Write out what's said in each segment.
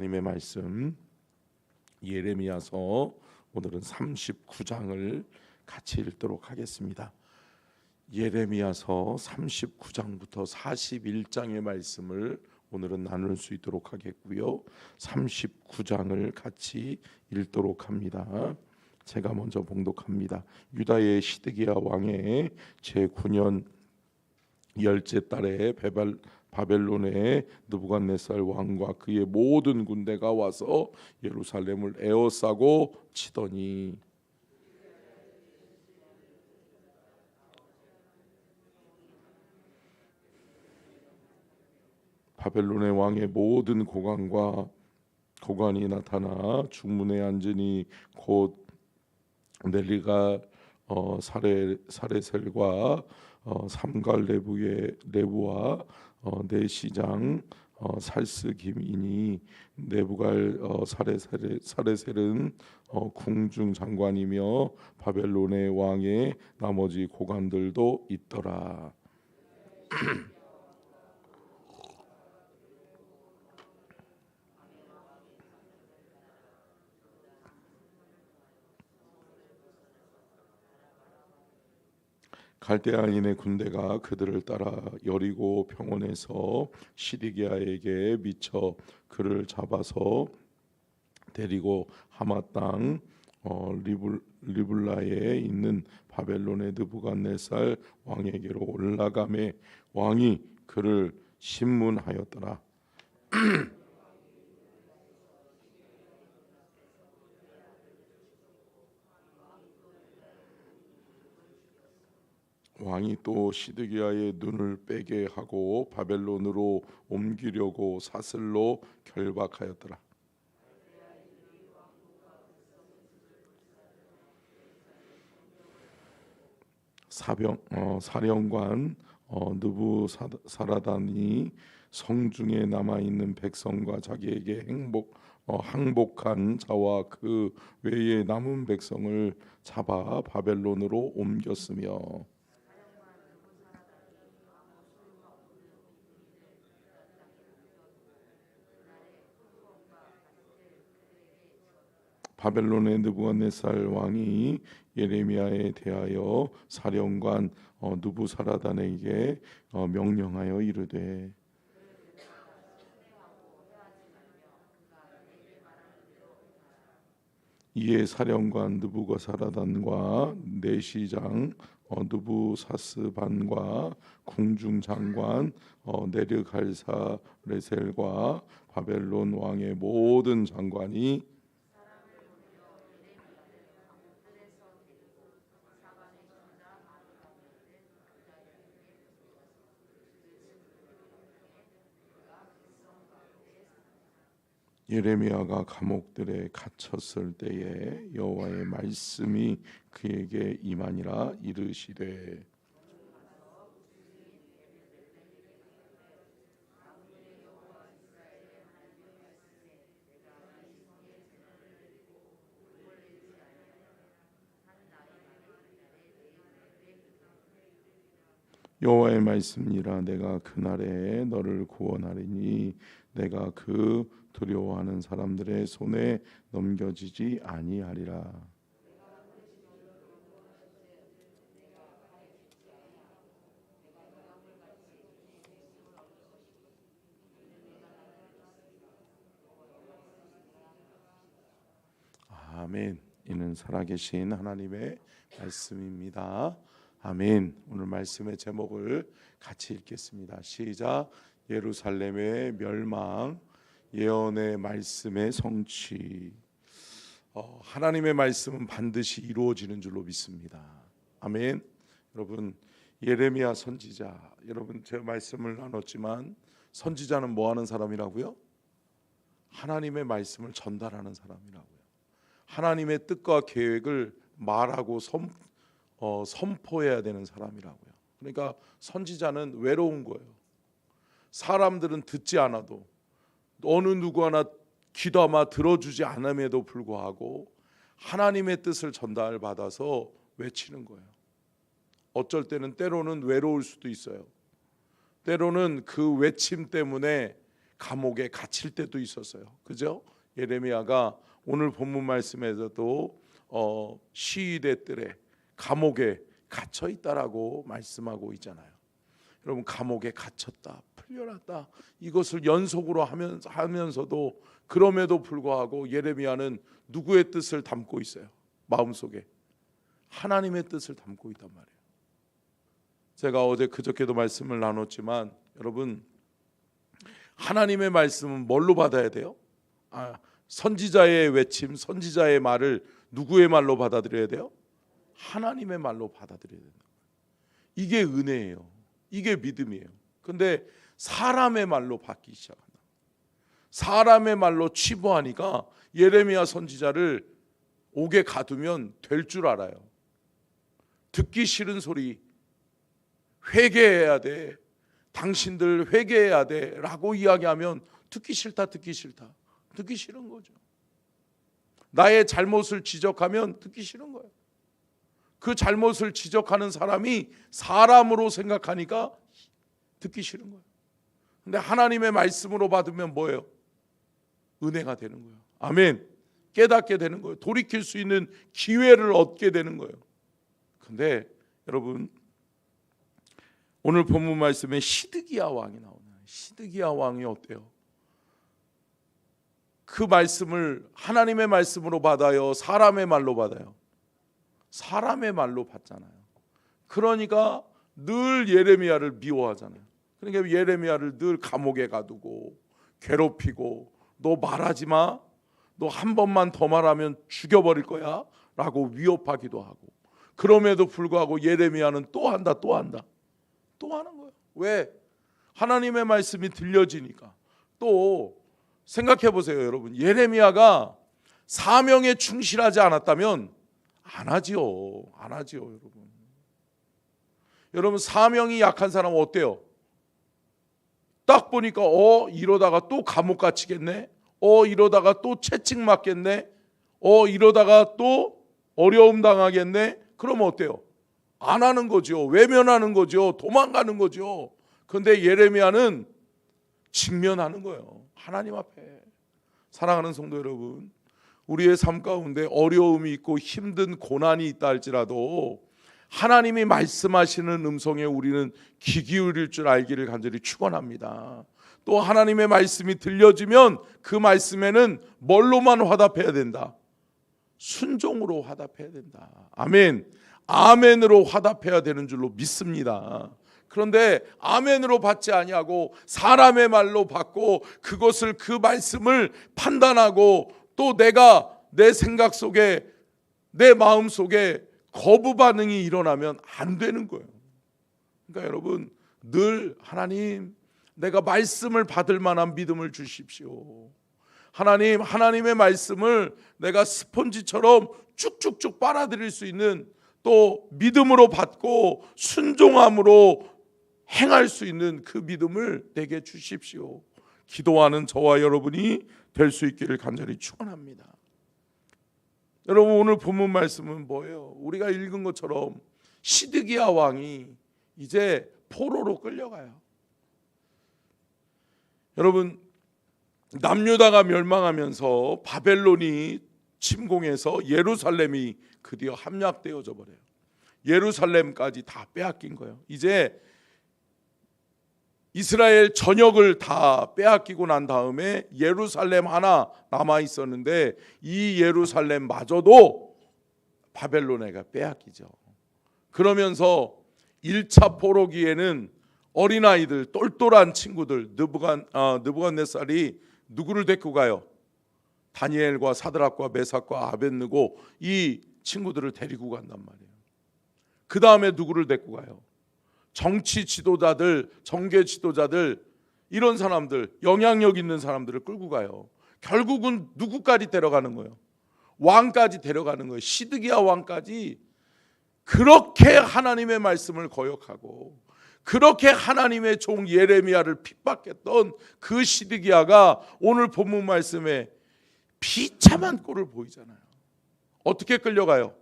하나님의 말씀 예레미야서 오늘은 39장을 같이 읽도록 하겠습니다. 예레미야서 39장부터 41장의 말씀을 오늘은 나눌 수 있도록 하겠고요. 39장을 같이 읽도록 합니다. 제가 먼저 봉독합니다. 유다의 시드기야 왕의 제9년 열째 달에 바벨론의 느부갓네살 왕과 그의 모든 군대가 와서 예루살렘을 에워싸고 치더니 바벨론의 왕의 모든 고관이 나타나 중문에 앉으니 곧 넬리가 사레셀과 삼갈 내부와 내시장 살스김이니 네부갈 사레셀은 궁중 장관이며 바벨론의 왕의 나머지 고관들도 있더라. 갈대아인의 군대가 그들을 따라 여리고 평원에서 시드기야에게 미쳐 그를 잡아서 데리고 하마 땅 리블라에 있는 바벨론의 느부갓네살 왕에게로 올라가매 왕이 그를 심문하였더라. 왕이 또 시드기야의 눈을 빼게 하고 바벨론으로 옮기려고 사슬로 결박하였더라. 사령관 느부사라단이 성중에 남아 있는 백성과 자기에게 항복한 자와 그 외에 남은 백성을 잡아 바벨론으로 옮겼으며 바벨론의 느부갓네살 왕이 예레미야에 대하여 사령관 느부사라단에게 명령하여 이르되 이에 사령관 느부갓사라단과 내시장 느부사스반과 궁중장관 네르갈사레셀과 바벨론 왕의 모든 장관이 예레미야가 감옥들에 갇혔을 때에 여호와의 말씀이 그에게 임하니라. 이르시되 여호와의 말씀이라. 내가 그날에 너를 구원하리니 내가 그 두려워하는 사람들의 손에 넘겨지지 아니하리라. 아멘. 이는 살아계신 하나님의 말씀입니다. 아멘. 오늘 말씀의 제목을 같이 읽겠습니다. 시작. 예루살렘의 멸망, 예언의 말씀의 성취. 하나님의 말씀은 반드시 이루어지는 줄로 믿습니다. 아멘. 여러분, 예레미야 선지자, 여러분 제가 말씀을 나눴지만 선지자는 뭐 하는 사람이라고요? 하나님의 말씀을 전달하는 사람이라고요. 하나님의 뜻과 계획을 말하고 선포해야 되는 사람이라고요. 그러니까 선지자는 외로운 거예요. 사람들은 듣지 않아도 어느 누구 하나 귀담아 들어주지 않음에도 불구하고 하나님의 뜻을 전달받아서 외치는 거예요. 어쩔 때는 때로는 외로울 수도 있어요. 때로는 그 외침 때문에 감옥에 갇힐 때도 있었어요. 그죠? 예레미야가 오늘 본문 말씀에서도 시위대 뜰에 감옥에 갇혀 있다라고 말씀하고 있잖아요. 여러분, 감옥에 갇혔다, 풀려났다, 이것을 연속으로 하면서도 그럼에도 불구하고 예레미야는 누구의 뜻을 담고 있어요? 마음속에 하나님의 뜻을 담고 있단 말이에요. 제가 어제 그저께도 말씀을 나눴지만 여러분, 하나님의 말씀은 뭘로 받아야 돼요? 선지자의 외침, 선지자의 말을 누구의 말로 받아들여야 돼요? 하나님의 말로 받아들여야 된다. 이게 은혜예요. 이게 믿음이에요. 근데 사람의 말로 받기 시작한다. 사람의 말로 치부하니까 예레미야 선지자를 옥에 가두면 될 줄 알아요. 듣기 싫은 소리, 회개해야 돼, 당신들 회개해야 돼 라고 이야기하면 듣기 싫다, 듣기 싫다, 듣기 싫은 거죠. 나의 잘못을 지적하면 듣기 싫은 거예요. 그 잘못을 지적하는 사람이 사람으로 생각하니까 듣기 싫은 거예요. 근데 하나님의 말씀으로 받으면 뭐예요? 은혜가 되는 거예요. 아멘. 깨닫게 되는 거예요. 돌이킬 수 있는 기회를 얻게 되는 거예요. 근데 여러분, 오늘 본문 말씀에 시드기야 왕이 나오나요? 시드기야 왕이 어때요? 그 말씀을 하나님의 말씀으로 받아요? 사람의 말로 받아요? 사람의 말로 받잖아요. 그러니까 늘 예레미야를 미워하잖아요. 그러니까 예레미야를 늘 감옥에 가두고 괴롭히고, 너 말하지 마, 너 한 번만 더 말하면 죽여버릴 거야 라고 위협하기도 하고, 그럼에도 불구하고 예레미야는 또 한다, 또 한다, 또 하는 거예요. 왜? 하나님의 말씀이 들려지니까. 또 생각해 보세요, 여러분. 예레미야가 사명에 충실하지 않았다면 안 하지요. 여러분. 여러분, 사명이 약한 사람은 어때요? 딱 보니까 이러다가 또 감옥 갇히겠네, 이러다가 또 채찍 맞겠네, 이러다가 또 어려움 당하겠네. 그러면 어때요? 안 하는 거죠. 외면하는 거죠. 도망가는 거죠. 그런데 예레미야는 직면하는 거예요. 하나님 앞에. 사랑하는 성도 여러분, 우리의 삶 가운데 어려움이 있고 힘든 고난이 있다 할지라도 하나님이 말씀하시는 음성에 우리는 귀 기울일 줄 알기를 간절히 축원합니다. 또 하나님의 말씀이 들려지면 그 말씀에는 뭘로만 화답해야 된다? 순종으로 화답해야 된다. 아멘. 아멘으로 화답해야 되는 줄로 믿습니다. 그런데 아멘으로 받지 아니하고 사람의 말로 받고, 그것을, 그 말씀을 판단하고, 또 내가 내 생각 속에, 내 마음 속에 거부 반응이 일어나면 안 되는 거예요. 그러니까 여러분, 늘 하나님, 내가 말씀을 받을 만한 믿음을 주십시오. 하나님, 하나님의 말씀을 내가 스폰지처럼 쭉쭉쭉 빨아들일 수 있는, 또 믿음으로 받고 순종함으로 행할 수 있는 그 믿음을 내게 주십시오. 기도하는 저와 여러분이 될 수 있기를 간절히 축원합니다. 여러분, 오늘 본문 말씀은 뭐예요? 우리가 읽은 것처럼 시드기야 왕이 이제 포로로 끌려가요. 여러분, 남유다가 멸망하면서 바벨론이 침공해서 예루살렘이 드디어 함락되어져 버려요. 예루살렘까지 다 빼앗긴 거예요. 이제 이스라엘 전역을 다 빼앗기고 난 다음에 예루살렘 하나 남아 있었는데, 이 예루살렘마저도 바벨론에게 빼앗기죠. 그러면서 1차 포로기에는 어린아이들, 똘똘한 친구들, 느부갓네살이 누구를 데리고 가요? 다니엘과 사드락과 메삭과 아벳느고, 이 친구들을 데리고 간단 말이에요. 그 다음에 누구를 데리고 가요? 정치 지도자들, 정계 지도자들, 이런 사람들, 영향력 있는 사람들을 끌고 가요. 결국은 누구까지 데려가는 거예요? 왕까지 데려가는 거예요. 시드기야 왕까지. 그렇게 하나님의 말씀을 거역하고, 그렇게 하나님의 종 예레미야를 핍박했던 그 시드기야가 오늘 본문 말씀에 비참한 꼴을 보이잖아요. 어떻게 끌려가요?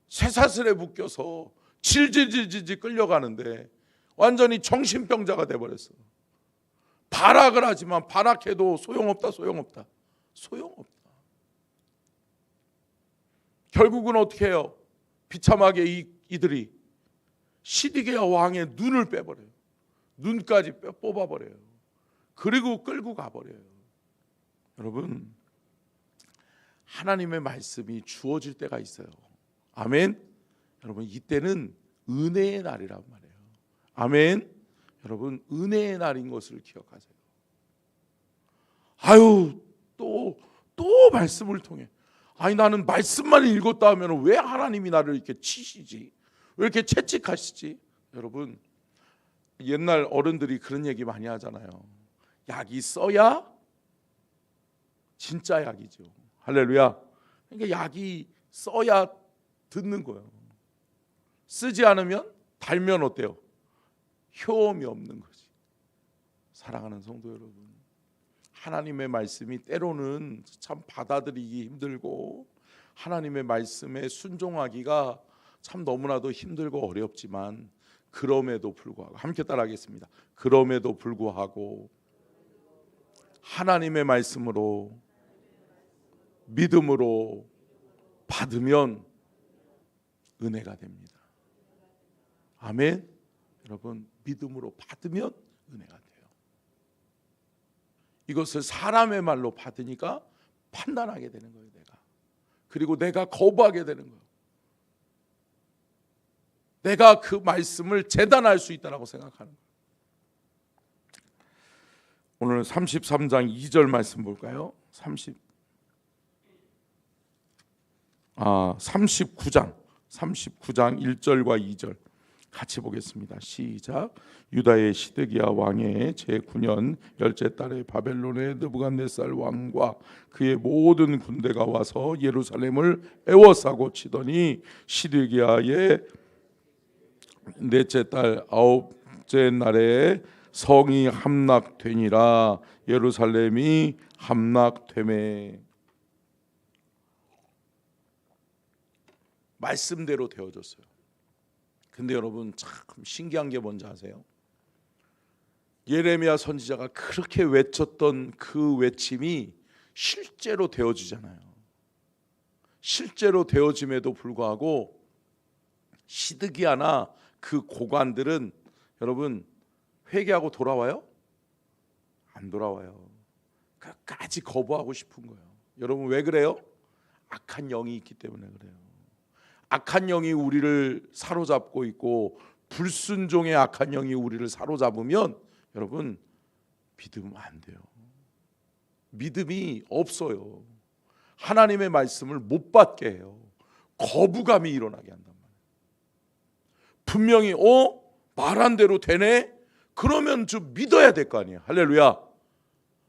쇠사슬에 묶여서 질질질질 끌려가는데 완전히 정신병자가 돼버렸어요. 발악을 하지만 발악해도 소용없다. 소용없다. 결국은 어떻게 해요? 비참하게 이들이 시드기야 왕의 눈을 빼버려요. 눈까지 뽑아버려요. 그리고 끌고 가버려요. 여러분, 하나님의 말씀이 주어질 때가 있어요. 아멘. 여러분, 이때는 은혜의 날이란 말이에요. 아멘. 여러분, 은혜의 날인 것을 기억하세요. 또 말씀을 통해, 나는 말씀만 읽었다 하면 왜 하나님이 나를 이렇게 치시지? 왜 이렇게 채찍하시지? 여러분, 옛날 어른들이 그런 얘기 많이 하잖아요. 약이 써야 진짜 약이죠. 할렐루야. 그러니까 약이 써야 듣는 거예요. 쓰지 않으면, 달면 어때요? 효험이 없는 거지. 사랑하는 성도 여러분, 하나님의 말씀이 때로는 참 받아들이기 힘들고, 하나님의 말씀에 순종하기가 참 너무나도 힘들고 어렵지만, 그럼에도 불구하고, 함께 따라하겠습니다. 그럼에도 불구하고 하나님의 말씀으로 믿음으로 받으면 은혜가 됩니다. 아멘. 여러분, 믿음으로 받으면 은혜가 돼요. 이것을 사람의 말로 받으니까 판단하게 되는 거예요. 그리고 내가 거부하게 되는 거예요. 내가 그 말씀을 재단할 수 있다고 생각하는 거예요. 오늘 33장 2절 말씀 볼까요? 39장 1절과 2절 같이 보겠습니다. 시작. 유다의 시드기야 왕의 제9년 열째 달에 바벨론의 느부갓네살 왕과 그의 모든 군대가 와서 예루살렘을 애워싸고 치더니 시드기야의 넷째 달 아홉째 날에 성이 함락되니라. 예루살렘이 함락되매. 말씀대로 되어졌어요. 근데 여러분, 참 신기한 게 뭔지 아세요? 예레미야 선지자가 그렇게 외쳤던 그 외침이 실제로 되어지잖아요. 실제로 되어짐에도 불구하고 시드기야나 그 고관들은 여러분 회개하고 돌아와요? 안 돌아와요. 끝까지 거부하고 싶은 거예요. 여러분, 왜 그래요? 악한 영이 있기 때문에 그래요. 악한 영이 우리를 사로잡고 있고, 불순종의 악한 영이 우리를 사로잡으면 여러분, 믿으면 안 돼요. 믿음이 없어요. 하나님의 말씀을 못 받게 해요. 거부감이 일어나게 한단 말이에요. 분명히 말한 대로 되네? 그러면 좀 믿어야 될 거 아니에요. 할렐루야.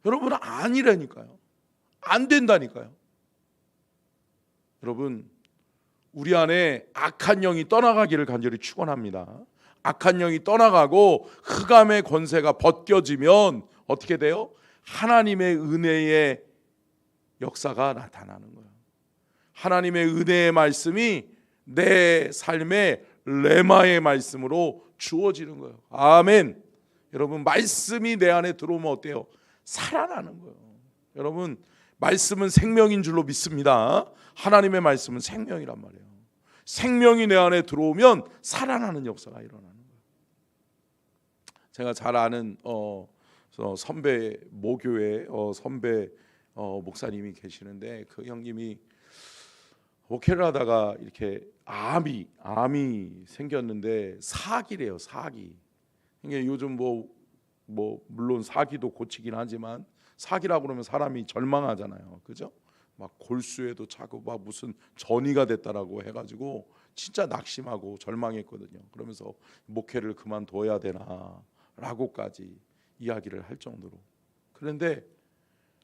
여러분, 아니라니까요. 안 된다니까요. 여러분, 우리 안에 악한 영이 떠나가기를 간절히 축원합니다. 악한 영이 떠나가고 흑암의 권세가 벗겨지면 어떻게 돼요? 하나님의 은혜의 역사가 나타나는 거예요. 하나님의 은혜의 말씀이 내 삶의 레마의 말씀으로 주어지는 거예요. 아멘. 여러분, 말씀이 내 안에 들어오면 어때요? 살아나는 거예요. 여러분, 말씀은 생명인 줄로 믿습니다. 하나님의 말씀은 생명이란 말이에요. 생명이 내 안에 들어오면 살아나는 역사가 일어나는 거예요. 제가 잘 아는 선배 모교회 선배 목사님이 계시는데, 그 형님이 목회를 하다가 이렇게 암이 생겼는데 사기래요. 사기. 그러니까 요즘 뭐 물론 사기도 고치긴 하지만, 사기라고 그러면 사람이 절망하잖아요. 그죠? 막 골수에도 차고 막 무슨 전이가 됐다라고 해가지고 진짜 낙심하고 절망했거든요. 그러면서 목회를 그만둬야 되나라고까지 이야기를 할 정도로. 그런데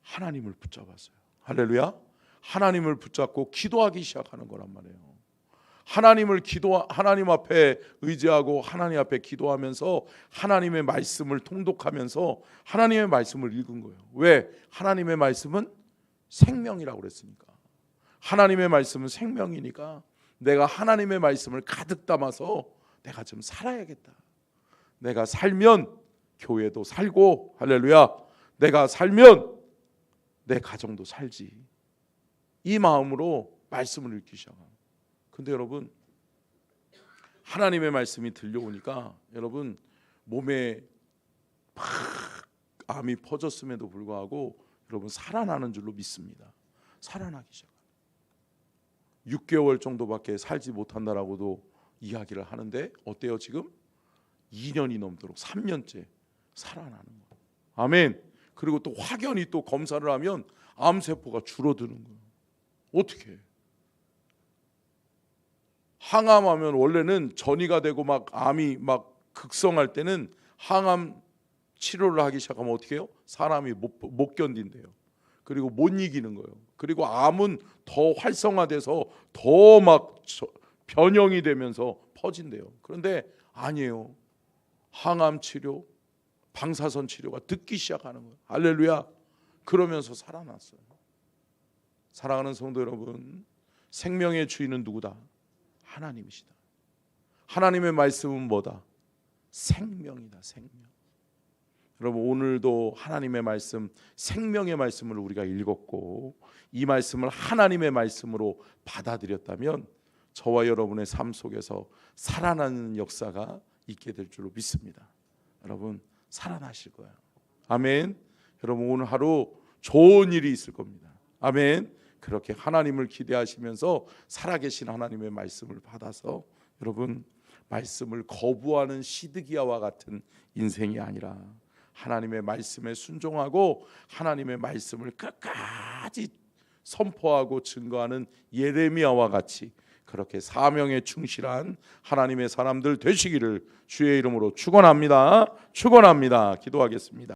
하나님을 붙잡았어요. 할렐루야. 하나님을 붙잡고 기도하기 시작하는 거란 말이에요. 하나님 앞에 의지하고 하나님 앞에 기도하면서 하나님의 말씀을 통독하면서 하나님의 말씀을 읽은 거예요. 왜? 하나님의 말씀은 생명이라고 그랬으니까. 하나님의 말씀은 생명이니까 내가 하나님의 말씀을 가득 담아서 내가 좀 살아야겠다. 내가 살면 교회도 살고 할렐루야 내가 살면 내 가정도 살지. 이 마음으로 말씀을 읽기 시작합니다. 근데 여러분 하나님의 말씀이 들려오니까 여러분 몸에 막 암이 퍼졌음에도 불구하고 여러분 살아나는 줄로 믿습니다. 살아나기 시작합니다. 6개월 정도밖에 살지 못한다라고도 이야기를 하는데 어때요? 지금 2년이 넘도록 3년째 살아나는 거예요. 아멘. 그리고 또 확연히 또 검사를 하면 암세포가 줄어드는 거예요. 어떻게 해? 항암하면 원래는 전이가 되고 막 암이 막 극성할 때는 항암 치료를 하기 시작하면 어떻게 해요? 사람이 못 견딘대요. 그리고 못 이기는 거예요. 그리고 암은 더 활성화돼서 더 막 변형이 되면서 퍼진대요. 그런데 아니에요. 항암 치료, 방사선 치료가 듣기 시작하는 거예요. 할렐루야. 그러면서 살아났어요. 사랑하는 성도 여러분, 생명의 주인은 누구다? 하나님이시다. 하나님의 말씀은 뭐다? 생명이다. 생명. 여러분 오늘도 하나님의 말씀, 생명의 말씀을 우리가 읽었고 이 말씀을 하나님의 말씀으로 받아들였다면 저와 여러분의 삶 속에서 살아나는 역사가 있게 될 줄로 믿습니다. 여러분 살아나실 거예요. 아멘. 여러분 오늘 하루 좋은 일이 있을 겁니다. 아멘. 그렇게 하나님을 기대하시면서 살아계신 하나님의 말씀을 받아서 여러분 말씀을 거부하는 시드기야와 같은 인생이 아니라 하나님의 말씀에 순종하고 하나님의 말씀을 끝까지 선포하고 증거하는 예레미야와 같이 그렇게 사명에 충실한 하나님의 사람들 되시기를 주의 이름으로 축원합니다. 축원합니다. 기도하겠습니다.